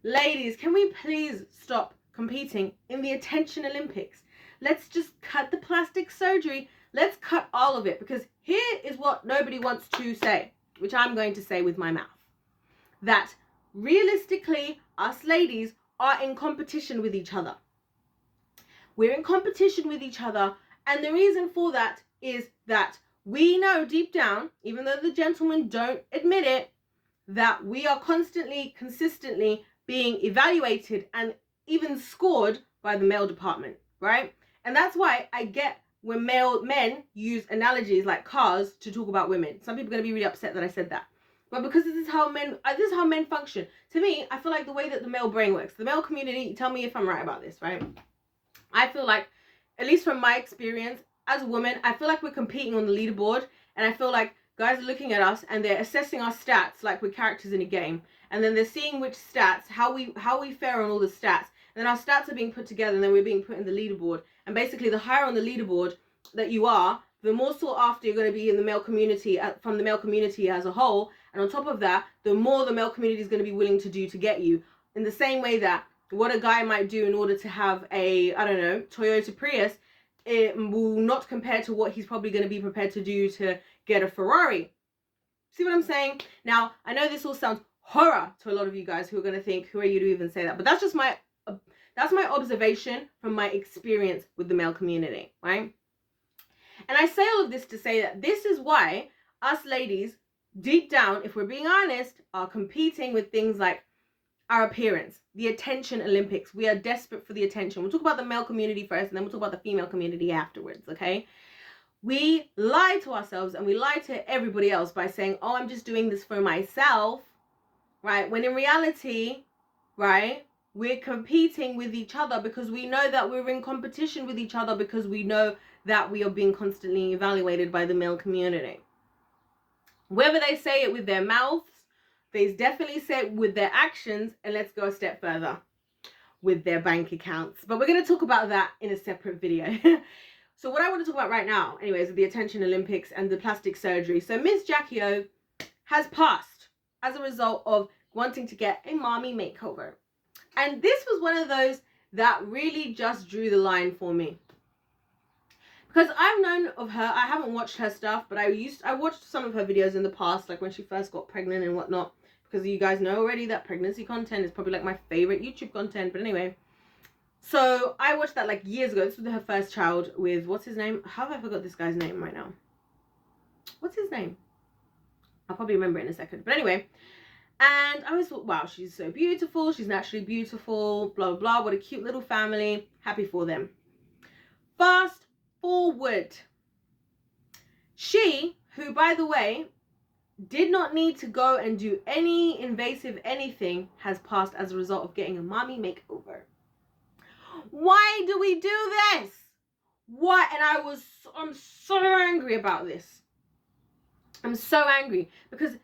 Ladies, can we please stop competing in the attention Olympics? Let's just cut the plastic surgery. Let's cut all of it, because here is what nobody wants to say, which I'm going to say with my mouth. That realistically, us ladies are in competition with each other. We're in competition with each other, and the reason for that is that we know deep down, even though the gentlemen don't admit it, that we are constantly, consistently being evaluated and even scored by the male department, right? And that's why I get when men use analogies like cars to talk about women. Some people are going to be really upset that I said that. But because this is how men function. To me, I feel like the way that the male brain works, the male community, tell me if I'm right about this, right? I feel like, at least from my experience as a woman, I feel like we're competing on the leaderboard, and I feel like guys are looking at us and they're assessing our stats like we're characters in a game, and then they're seeing which stats, how we fare on all the stats, and then our stats are being put together, and then we're being put in the leaderboard. And basically, the higher on the leaderboard that you are, the more sought after you're going to be in the male community, from the male community as a whole. And on top of that, the more the male community is going to be willing to do to get you. In the same way that what a guy might do in order to have a, I don't know, Toyota Prius, it will not compare to what he's probably going to be prepared to do to get a Ferrari. See what I'm saying? Now, I know this all sounds horror to a lot of you guys who are going to think, who are you to even say that? But that's just my observation from my experience with the male community, right? And I say all of this to say that this is why us ladies, deep down, if we're being honest, are competing with things like our appearance, the attention Olympics. We are desperate for the attention. We'll talk about the male community first, and then we'll talk about the female community afterwards, okay? We lie to ourselves and we lie to everybody else by saying, oh, I'm just doing this for myself, right? When in reality, right, we're competing with each other because we know that we're in competition with each other, because we know that we are being constantly evaluated by the male community. Whether they say it with their mouths, they definitely say it with their actions, and let's go a step further, with their bank accounts. But we're going to talk about that in a separate video. So what I want to talk about right now, anyways, is the attention Olympics and the plastic surgery. So Miss Jackie O has passed as a result of wanting to get a mommy makeover. And this was one of those that really just drew the line for me. Because I've known of her, I haven't watched her stuff, but I watched some of her videos in the past, like when she first got pregnant and whatnot. Because you guys know already that pregnancy content is probably like my favorite YouTube content. But anyway, so I watched that like years ago. This was her first child with, what's his name? How have I forgot this guy's name right now? What's his name? I'll probably remember it in a second. But anyway, and I always thought, wow, she's so beautiful. She's naturally beautiful, blah, blah, blah. What a cute little family. Happy for them. Fast forward. She, who, by the way, did not need to go and do any invasive anything, has passed as a result of getting a mommy makeover. Why do we do this? Why? And I'm so angry about this. I'm so angry because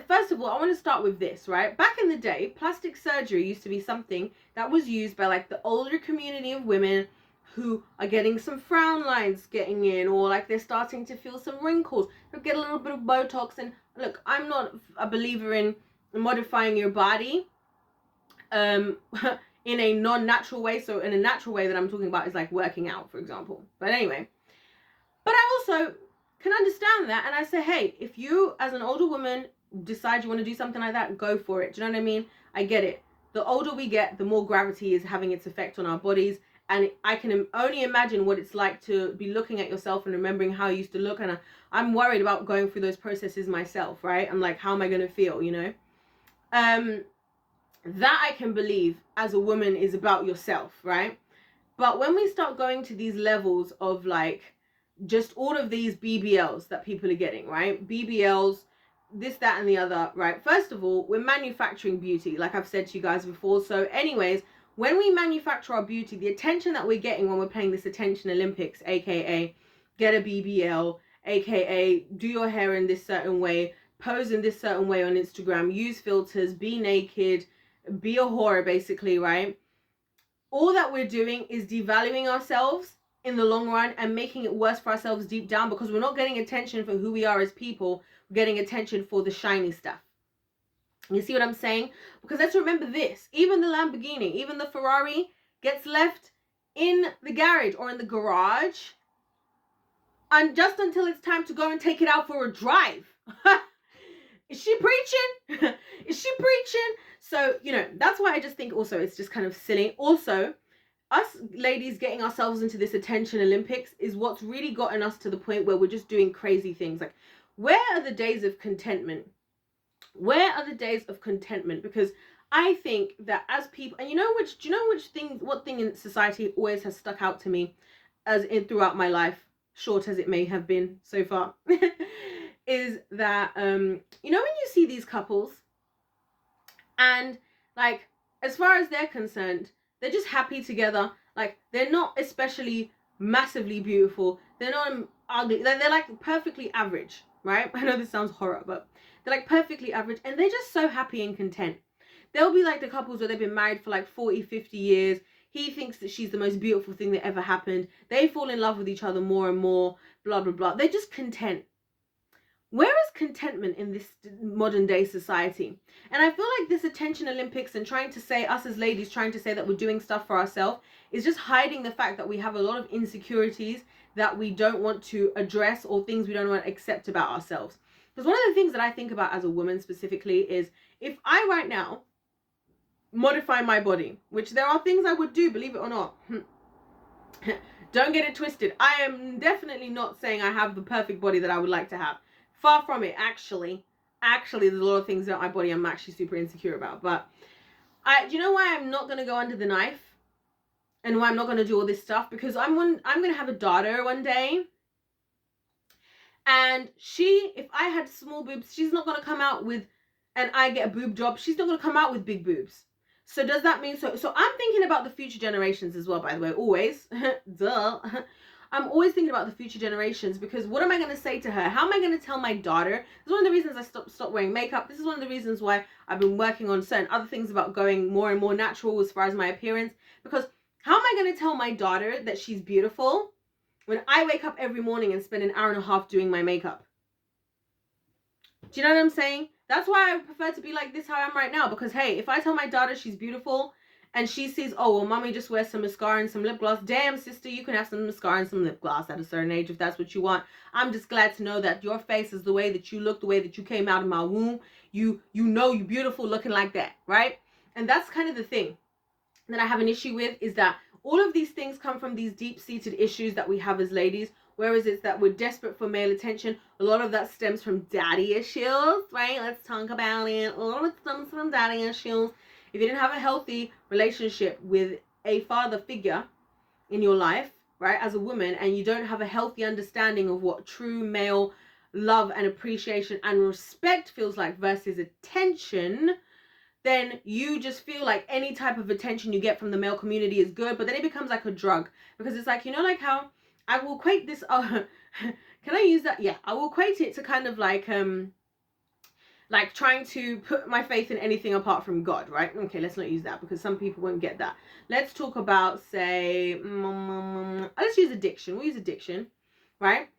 first of all, I want to start with this, right? Back in the day, plastic surgery used to be something that was used by like the older community of women who are getting some frown lines getting in, or like they're starting to feel some wrinkles. They'll get a little bit of Botox. And look, I'm not a believer in modifying your body in a non-natural way. So in a natural way that I'm talking about is like working out, for example. But anyway, but I also can understand that, and I say, hey, if you as an older woman decide you want to do something like that, go for it. Do you know what I mean? I get it. The older we get, the more gravity is having its effect on our bodies. And I can only imagine what it's like to be looking at yourself and remembering how you used to look. And I'm worried about going through those processes myself, right? I'm like, how am I going to feel, you know? That I can believe as a woman is about yourself, right? But when we start going to these levels of like just all of these BBLs that people are getting, right? BBLs, this, that, and the other, right? First of all, we're manufacturing beauty, like I've said to you guys before. So anyways, when we manufacture our beauty, the attention that we're getting when we're playing this attention Olympics, aka get a BBL, aka do your hair in this certain way, pose in this certain way on Instagram, use filters, be naked, be a whore, basically, right? All that we're doing is devaluing ourselves in the long run and making it worse for ourselves deep down, because we're not getting attention for who we are as people. We're getting attention for the shiny stuff. You see what I'm saying? Because let's remember this. Even the Lamborghini, even the Ferrari gets left in the garage or in the garage, and just until it's time to go and take it out for a drive. Is she preaching? Is she preaching? So, that's why I just think also it's just kind of silly. Also, us ladies getting ourselves into this attention Olympics is what's really gotten us to the point where we're just doing crazy things. Like, where are the days of contentment? Where are the days of contentment? Because I think that as people, and what thing in society always has stuck out to me throughout my life, short as it may have been so far, is that, when you see these couples and, like, as far as they're concerned, they're just happy together. Like, they're not especially massively beautiful. They're not ugly. They're like perfectly average, right? I know this sounds horror, but they're like perfectly average, and they're just so happy and content. They'll be like the couples where they've been married for like 40, 50 years. He thinks that she's the most beautiful thing that ever happened. They fall in love with each other more and more, blah, blah, blah. They're just content. Where is contentment in this modern day society? And I feel like this attention Olympics and trying to say, us as ladies trying to say that we're doing stuff for ourselves is just hiding the fact that we have a lot of insecurities that we don't want to address, or things we don't want to accept about ourselves. Because one of the things that I think about as a woman specifically is, if I right now modify my body, which there are things I would do, believe it or not. Don't get it twisted. I am definitely not saying I have the perfect body that I would like to have. Far from it, actually. There's a lot of things about my body I'm actually super insecure about. But do you know why I'm not going to go under the knife? And why I'm not going to do all this stuff? Because I'm going to have a daughter one day. And if I had small boobs, she's not going to come out with, and I get a boob job, she's not going to come out with big boobs. So does that mean, so I'm thinking about the future generations as well, by the way, always. Duh. I'm always thinking about the future generations, because what am I going to say to her? How am I going to tell my daughter? This is one of the reasons I stopped wearing makeup. This is one of the reasons why I've been working on certain other things about going more and more natural as far as my appearance. Because how am I going to tell my daughter that she's beautiful when I wake up every morning and spend an hour and a half doing my makeup? Do you know what I'm saying? That's why I prefer to be like this, how I am right now. Because, hey, if I tell my daughter she's beautiful and she sees, oh, well, mommy just wears some mascara and some lip gloss. Damn, sister, you can have some mascara and some lip gloss at a certain age if that's what you want. I'm just glad to know that your face is the way that you look, the way that you came out of my womb. You know you're beautiful looking like that, right? And that's kind of the thing that I have an issue with, is that all of these things come from these deep-seated issues that we have as ladies. Whereas it's that we're desperate for male attention. A lot of that stems from daddy issues, right? Let's talk about it. A lot of it stems from daddy issues. If you didn't have a healthy relationship with a father figure in your life, right, as a woman, and you don't have a healthy understanding of what true male love and appreciation and respect feels like versus attention, then you just feel like any type of attention you get from the male community is good. But then it becomes like a drug, because it's like, like how I will equate this, can I use that? Yeah, I will equate it to kind of like trying to put my faith in anything apart from God, right? Okay, let's not use that, because some people won't get that. Let's talk about, say, let's use addiction. We'll use addiction, right?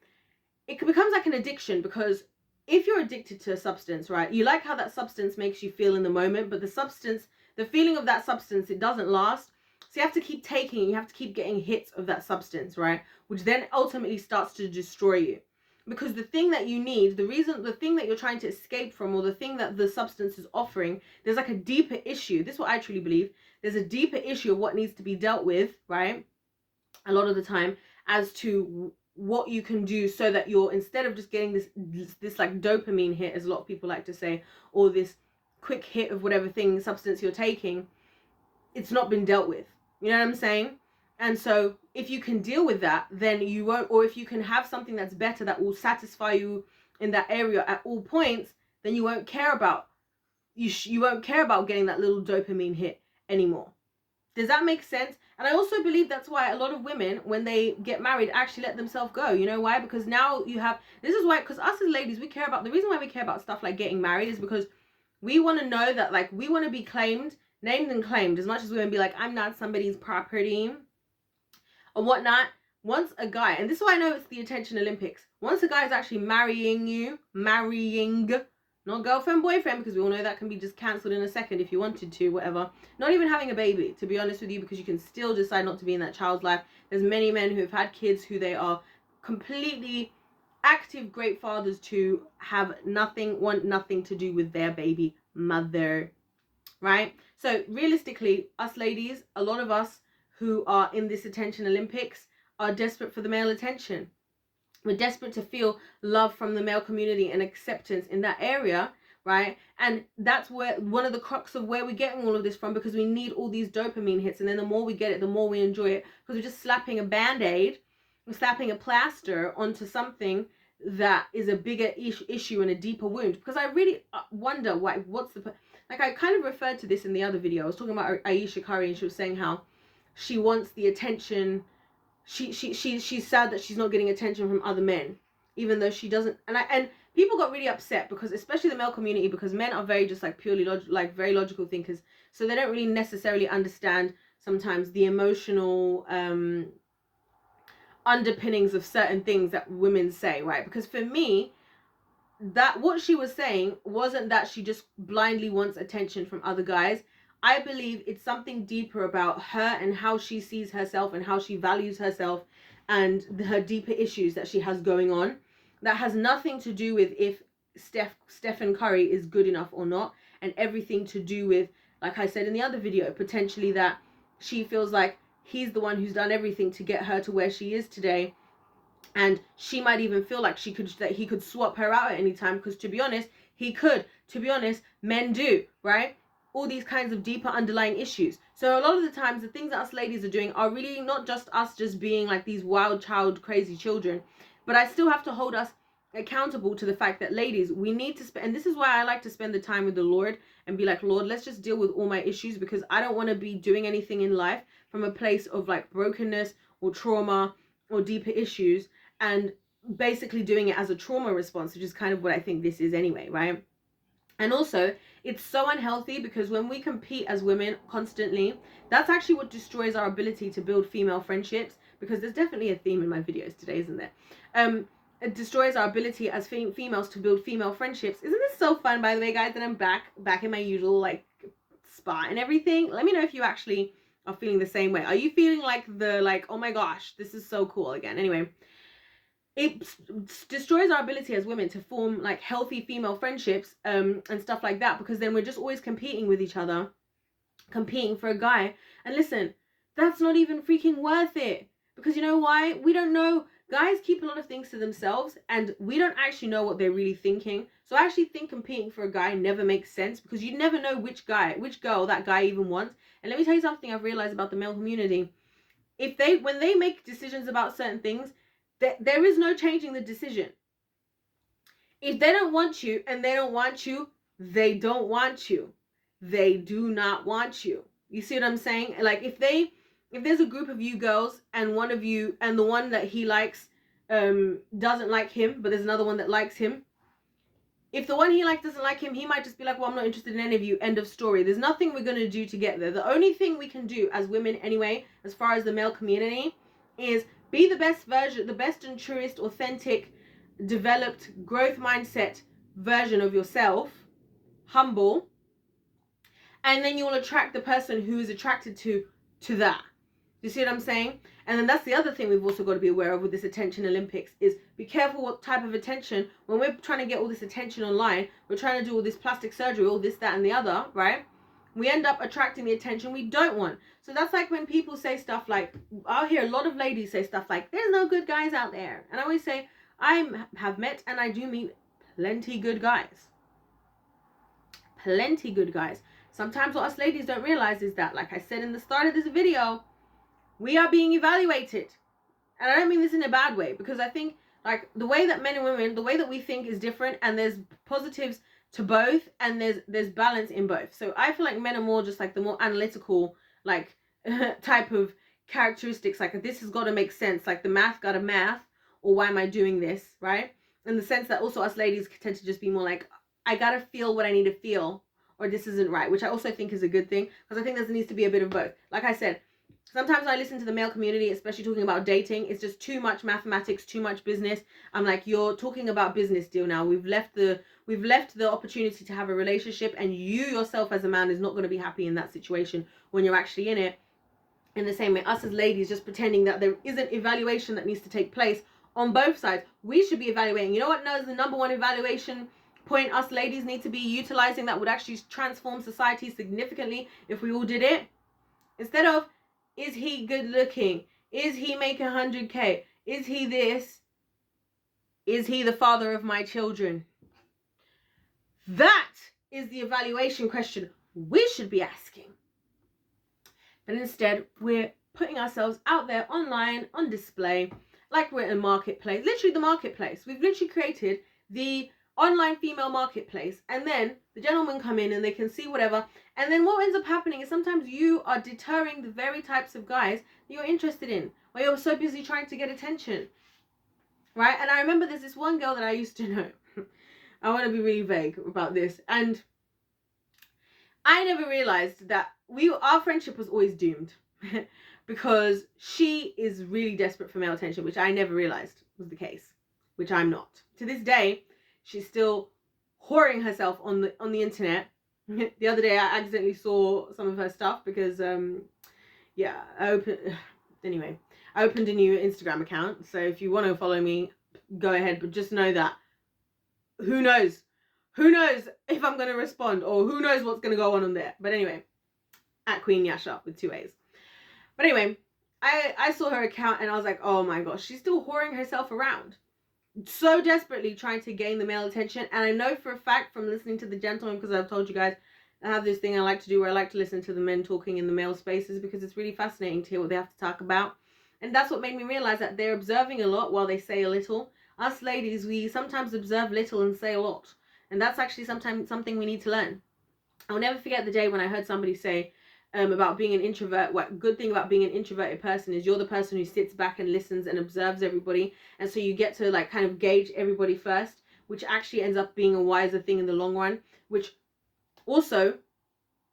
It becomes like an addiction, because if you're addicted to a substance, right, you like how that substance makes you feel in the moment, but the feeling of that substance, it doesn't last. So you have to keep taking, you have to keep getting hits of that substance, right? Which then ultimately starts to destroy you. Because the thing that you need, the thing that you're trying to escape from, or the thing that the substance is offering, there's like a deeper issue. This is what I truly believe. There's a deeper issue of what needs to be dealt with, right? A lot of the time, as to what you can do so that you're, instead of just getting this like dopamine hit, as a lot of people like to say, or this quick hit of whatever substance you're taking, it's not been dealt with. You know what I'm saying? And so if you can deal with that, then you won't, or if you can have something that's better that will satisfy you in that area at all points, then you won't care about, you won't care about getting that little dopamine hit anymore. Does that make sense? And I also believe that's why a lot of women, when they get married, actually let themselves go. You know why? Because now this is why, because us as ladies, we care about, the reason why we care about stuff like getting married is because we want to know that, like, we want to be named and claimed, as much as women be like, I'm not somebody's property or whatnot. Once a guy, and this is why I know it's the attention Olympics, once a guy is actually marrying not girlfriend, boyfriend, because we all know that can be just cancelled in a second if you wanted to, whatever. Not even having a baby, to be honest with you, because you can still decide not to be in that child's life. There's many men who have had kids who they are completely active, great fathers to, want nothing to do with their baby mother, right? So realistically, us ladies, a lot of us who are in this attention Olympics are desperate for the male attention. We're desperate to feel love from the male community and acceptance in that area, right? And that's where one of the crux of where we're getting all of this from, because we need all these dopamine hits, and then the more we get it, the more we enjoy it, because we're just slapping a band-aid, we're slapping a plaster onto something that is a bigger issue and a deeper wound. Because I really wonder what's the, like, I kind of referred to this in the other video. I was talking about Ayesha Curry, and she was saying how she wants the attention. She's sad that she's not getting attention from other men, even though she doesn't. And people got really upset, because especially the male community, because men are very just like purely very logical thinkers, so they don't really necessarily understand sometimes the emotional underpinnings of certain things that women say, right? Because for me, that what she was saying wasn't that she just blindly wants attention from other guys. I believe it's something deeper about her and how she sees herself and how she values herself, and her deeper issues that she has going on, that has nothing to do with if Stephen Curry is good enough or not, and everything to do with, like I said in the other video, potentially that she feels like he's the one who's done everything to get her to where she is today, and she might even feel like he could swap her out at any time, because to be honest, he could. To be honest, men do, right? All these kinds of deeper underlying issues. So a lot of the times, the things that us ladies are doing are really not just us just being like these wild child crazy children, but I still have to hold us accountable to the fact that, ladies, we need to spend, and this is why I like to spend the time with the Lord and be like, Lord, let's just deal with all my issues, because I don't want to be doing anything in life from a place of like brokenness or trauma or deeper issues, and basically doing it as a trauma response, which is kind of what I think this is anyway, right? And also, it's so unhealthy, because when we compete as women constantly, that's actually what destroys our ability to build female friendships, because there's definitely a theme in my videos today, isn't there? It destroys our ability as females to build female friendships. Isn't this so fun, by the way, guys, that I'm back in my usual like spot and everything? Let me know if you actually are feeling the same way. Are you feeling like oh my gosh, this is so cool again? Anyway, it destroys our ability as women to form like healthy female friendships and stuff like that, because then we're just always competing with each other, competing for a guy. And listen, that's not even freaking worth it, because you know why? We don't know. Guys keep a lot of things to themselves, and we don't actually know what they're really thinking. So I actually think competing for a guy never makes sense, because you never know which girl that guy even wants. And let me tell you something I've realized about the male community. When they make decisions about certain things, there is no changing the decision. If they don't want you and they don't want you, they don't want you. They do not want you. You see what I'm saying? Like if there's a group of you girls, and one of you, and the one that he likes doesn't like him, but there's another one that likes him. If the one he likes doesn't like him, he might just be like, well, I'm not interested in any of you, end of story. There's nothing we're going to do to get there. The only thing we can do as women anyway, as far as the male community, is be the best version, the best and truest, authentic, developed, growth mindset version of yourself, humble, and then you will attract the person who is attracted to that. You see what I'm saying? And then that's the other thing we've also got to be aware of with this attention Olympics, is be careful what type of attention. When we're trying to get all this attention online, we're trying to do all this plastic surgery, all this, that, and the other, right? We end up attracting the attention we don't want. So that's like when people say stuff like, I'll hear a lot of ladies say stuff like, there's no good guys out there. And I always say, I have met, and I do meet plenty good guys. Plenty good guys. Sometimes what us ladies don't realize is that, like I said in the start of this video, we are being evaluated. And I don't mean this in a bad way, because I think like the way that men and women, the way that we think is different, and there's positives to both, and there's balance in both. So I feel like men are more just like the more analytical like type of characteristics, like this has got to make sense, like the math got to math, or why am I doing this, right? In the sense that also us ladies tend to just be more like, I gotta feel what I need to feel, or this isn't right, which I also think is a good thing, because I think there needs to be a bit of both. Like I said, Sometimes when I listen to the male community, especially talking about dating, it's just too much mathematics, too much business. I'm like, you're talking about business deal now. We've left the opportunity to have a relationship, and you yourself as a man is not going to be happy in that situation when you're actually in it. In the same way, us as ladies just pretending that there isn't evaluation that needs to take place on both sides. We should be evaluating. You know what is the number one evaluation point us ladies need to be utilizing that would actually transform society significantly if we all did it? Instead of, is he good looking? Is he making 100K? Is he this? Is he the father of my children? That is the evaluation question we should be asking. But instead, we're putting ourselves out there online, on display, like we're in a marketplace. Literally the marketplace. We've literally created the online female marketplace. And then the gentlemen come in and they can see whatever. And then what ends up happening is sometimes you are deterring the very types of guys that you're interested in, while you're so busy trying to get attention. Right? And I remember there's this one girl that I used to know. I want to be really vague about this. And I never realized that our friendship was always doomed because she is really desperate for male attention, which I never realized was the case, which I'm not. To this day, she's still whoring herself on the internet. The other day, I accidentally saw some of her stuff because, I opened a new Instagram account. So if you want to follow me, go ahead. But just know that who knows if I'm going to respond, or who knows what's going to go on there. But anyway, at Queen Yasha with 2 A's. But anyway, I saw her account and I was like, oh my gosh, she's still whoring herself around. So desperately trying to gain the male attention. And I know for a fact from listening to the gentlemen, because I've told you guys, I have this thing I like to do where I like to listen to the men talking in the male spaces, because it's really fascinating to hear what they have to talk about. And that's what made me realize that they're observing a lot while they say a little. Us ladies, we sometimes observe little and say a lot. And that's actually sometimes something we need to learn. I'll never forget the day when I heard somebody say about being an introvert. What good thing about being an introverted person is you're the person who sits back and listens and observes everybody. And so you get to like kind of gauge everybody first, which actually ends up being a wiser thing in the long run, which also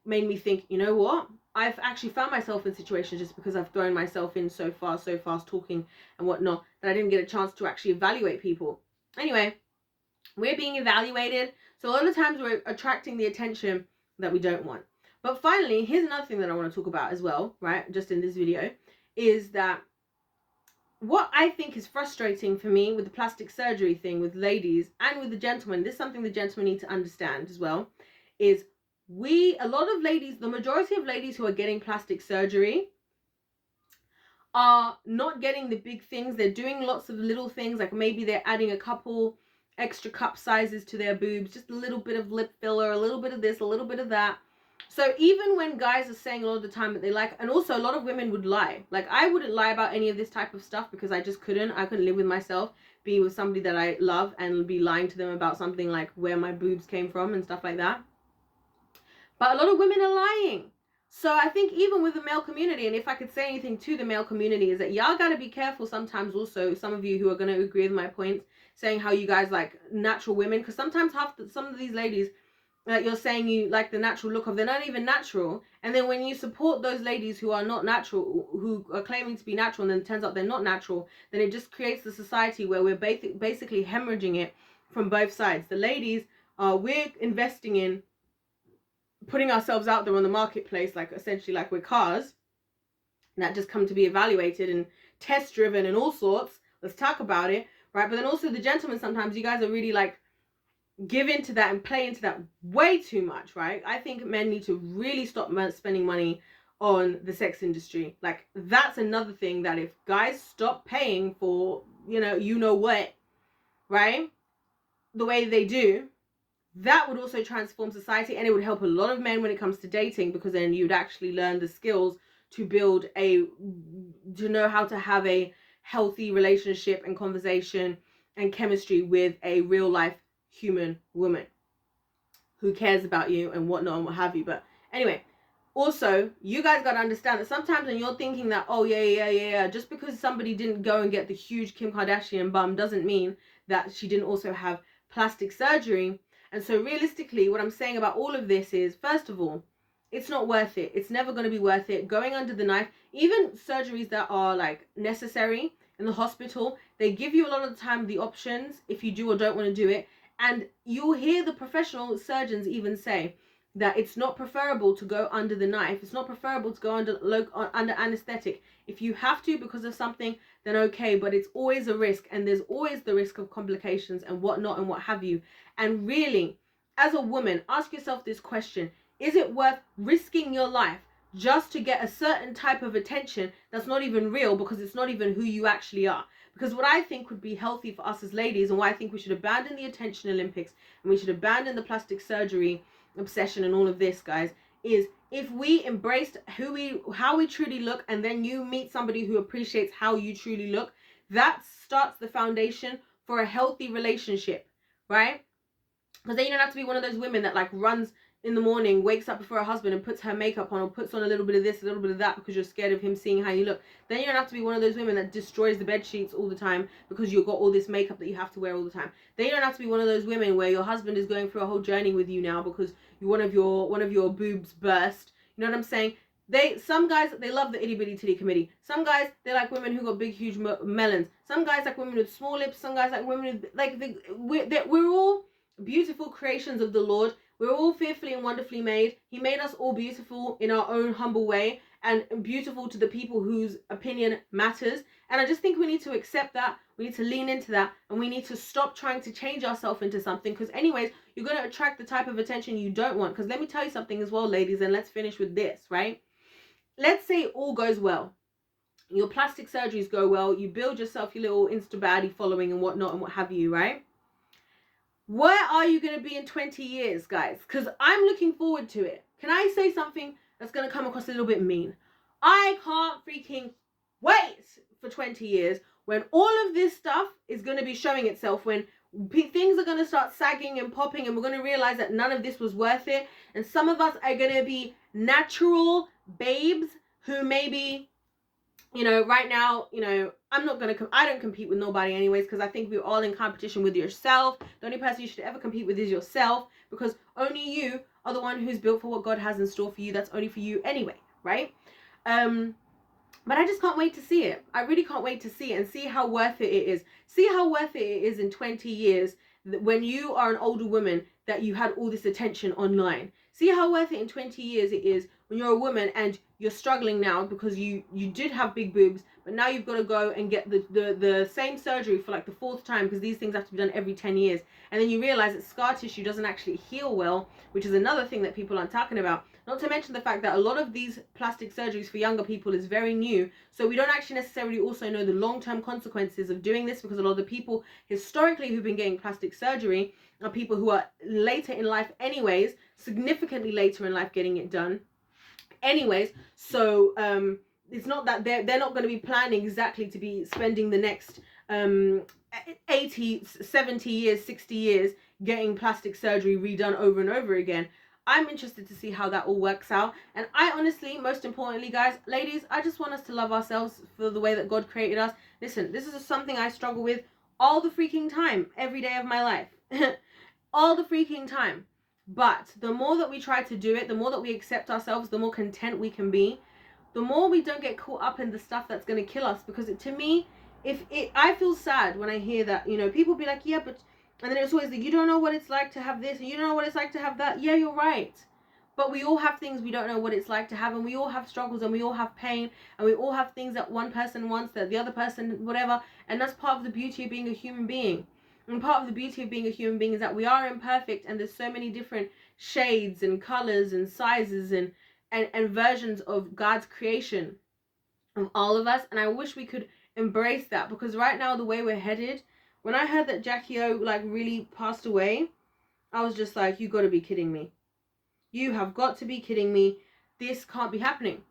made me think, you know what? I've actually found myself in situations just because I've thrown myself in so fast talking and whatnot, that I didn't get a chance to actually evaluate people. Anyway, we're being evaluated. So a lot of times we're attracting the attention that we don't want. But finally, here's another thing that I want to talk about as well, right? Just in this video, is that what I think is frustrating for me with the plastic surgery thing with ladies and with the gentlemen, this is something the gentlemen need to understand as well, is a lot of ladies, the majority of ladies who are getting plastic surgery are not getting the big things. They're doing lots of little things, like maybe they're adding a couple extra cup sizes to their boobs, just a little bit of lip filler, a little bit of this, a little bit of that. So even when guys are saying a lot of the time that they like, and also a lot of women would lie. Like I wouldn't lie about any of this type of stuff because I just couldn't. I couldn't live with myself, be with somebody that I love and be lying to them about something like where my boobs came from and stuff like that. But a lot of women are lying. So I think even with the male community, and if I could say anything to the male community, is that y'all gotta be careful sometimes also, some of you who are gonna agree with my points, saying how you guys like natural women, because sometimes some of these ladies that you're saying you like the natural look of, they're not even natural. And then when you support those ladies who are not natural, who are claiming to be natural, and then it turns out they're not natural, then it just creates the society where we're basically hemorrhaging it from both sides. The ladies, we're investing in putting ourselves out there on the marketplace, like essentially like we're cars that just come to be evaluated and test driven and all sorts. Let's talk about it, right? But then also the gentlemen, sometimes you guys are really like give into that and play into that way too much, right? I think men need to really stop spending money on the sex industry. Like that's another thing that if guys stop paying for, you know what, right? The way they do, that would also transform society, and it would help a lot of men when it comes to dating, because then you'd actually learn the skills to to know how to have a healthy relationship and conversation and chemistry with a real life human woman who cares about you and whatnot and what have you. But anyway, also you guys got to understand that sometimes when you're thinking that, oh yeah, just because somebody didn't go and get the huge Kim Kardashian bum doesn't mean that she didn't also have plastic surgery. And so realistically, what I'm saying about all of this is, first of all, it's not worth it. It's never going to be worth it. Going under the knife, even surgeries that are like necessary in the hospital, they give you a lot of the time the options if you do or don't want to do it. And you'll hear the professional surgeons even say that it's not preferable to go under the knife. It's not preferable to go under anesthetic. If you have to because of something, then okay, but it's always a risk, and there's always the risk of complications and whatnot and what have you. And really, as a woman, ask yourself this question: is it worth risking your life just to get a certain type of attention that's not even real, because it's not even who you actually are? Because what I think would be healthy for us as ladies, and why I think we should abandon the attention Olympics and we should abandon the plastic surgery obsession and all of this, guys, is if we embraced how we truly look, and then you meet somebody who appreciates how you truly look, that starts the foundation for a healthy relationship, right? Because then you don't have to be one of those women that like runs in the morning, wakes up before her husband and puts her makeup on, or puts on a little bit of this, a little bit of that, because you're scared of him seeing how you look. Then you don't have to be one of those women that destroys the bed sheets all the time because you've got all this makeup that you have to wear all the time. Then you don't have to be one of those women where your husband is going through a whole journey with you now because one of your boobs burst. You know what I'm saying? Some guys, they love the itty bitty titty committee. Some guys, they like women who got big huge melons. Some guys like women with small lips. Some guys like women with like we're all beautiful creations of the Lord. We're all fearfully and wonderfully made. He made us all beautiful in our own humble way, and beautiful to the people whose opinion matters. And I just think we need to accept that. We need to lean into that, and we need to stop trying to change ourselves into something, because anyways, you're going to attract the type of attention you don't want. Because let me tell you something as well, ladies, and let's finish with this, right? Let's say it all goes well. Your plastic surgeries go well. You build yourself your little Insta baddie following and whatnot and what have you, right? Where are you going to be in 20 years, guys? Because I'm looking forward to it. Can I say something that's going to come across a little bit mean? I can't freaking wait for 20 years when all of this stuff is going to be showing itself, when things are going to start sagging and popping, and we're going to realize that none of this was worth it. And some of us are going to be natural babes who maybe, you know, right now, you know, I don't compete with nobody anyways, because I think we're all in competition with yourself. The only person you should ever compete with is yourself, because only you are the one who's built for what God has in store for you. That's only for you anyway, right? But I just can't wait to see it. I really can't wait to see it and see how worth it is. See how worth it is in 20 years when you are an older woman that you had all this attention online. See how worth it in 20 years it is when you're a woman and you're struggling now because you did have big boobs, but now you've got to go and get the same surgery for like the 4th time, because these things have to be done every 10 years. And then you realize that scar tissue doesn't actually heal well, which is another thing that people aren't talking about. Not to mention the fact that a lot of these plastic surgeries for younger people is very new. So we don't actually necessarily also know the long-term consequences of doing this, because a lot of the people historically who've been getting plastic surgery are people who are later in life anyways, significantly later in life getting it done anyways. So it's not that they're not going to be planning exactly to be spending the next 80, 70 years, 60 years getting plastic surgery redone over and over again. I'm interested to see how that all works out. And I honestly, most importantly, guys, ladies, I just want us to love ourselves for the way that God created us. Listen, this is something I struggle with all the freaking time, every day of my life. All the freaking time. But the more that we try to do it, the more that we accept ourselves, the more content we can be, the more we don't get caught up in the stuff that's going to kill us. Because to me, I feel sad when I hear that, you know, people be like, yeah, but, and then it's always like, you don't know what it's like to have this, and you don't know what it's like to have that. Yeah, you're right. But we all have things we don't know what it's like to have, and we all have struggles, and we all have pain, and we all have things that one person wants that the other person, whatever. And that's part of the beauty of being a human being. And part of the beauty of being a human being is that we are imperfect, and there's so many different shades and colors and sizes and versions of God's creation of all of us. And I wish we could embrace that, because right now the way we're headed, when I heard that Jackie O like really passed away, I was just like, you got to be kidding me. You have got to be kidding me. This can't be happening.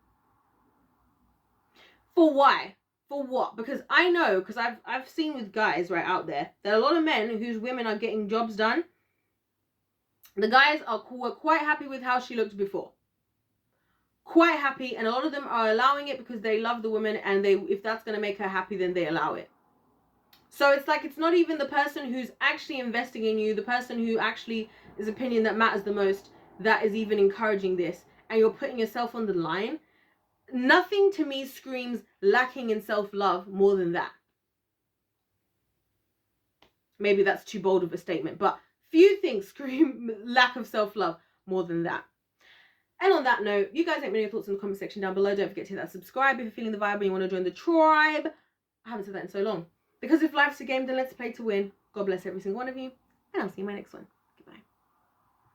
For why? For what? Because I know, because I've seen with guys right out there that a lot of men whose women are getting jobs done, the guys were quite happy with how she looked before. Quite happy, and a lot of them are allowing it because they love the woman, and if that's going to make her happy, then they allow it. So it's like, it's not even the person who's actually investing in you, the person who actually is opinion that matters the most, that is even encouraging this. and you're putting yourself on the line, nothing to me screams lacking in self-love more than that. Maybe that's too bold of a statement, but few things scream lack of self-love more than that. And on that note, you guys let me know your thoughts in the comment section down below. Don't forget to hit that subscribe if you're feeling the vibe and you want to join the tribe. I haven't said that in so long. Because if life's a game, then let's play to win. God bless every single one of you, and I'll see you in my next one.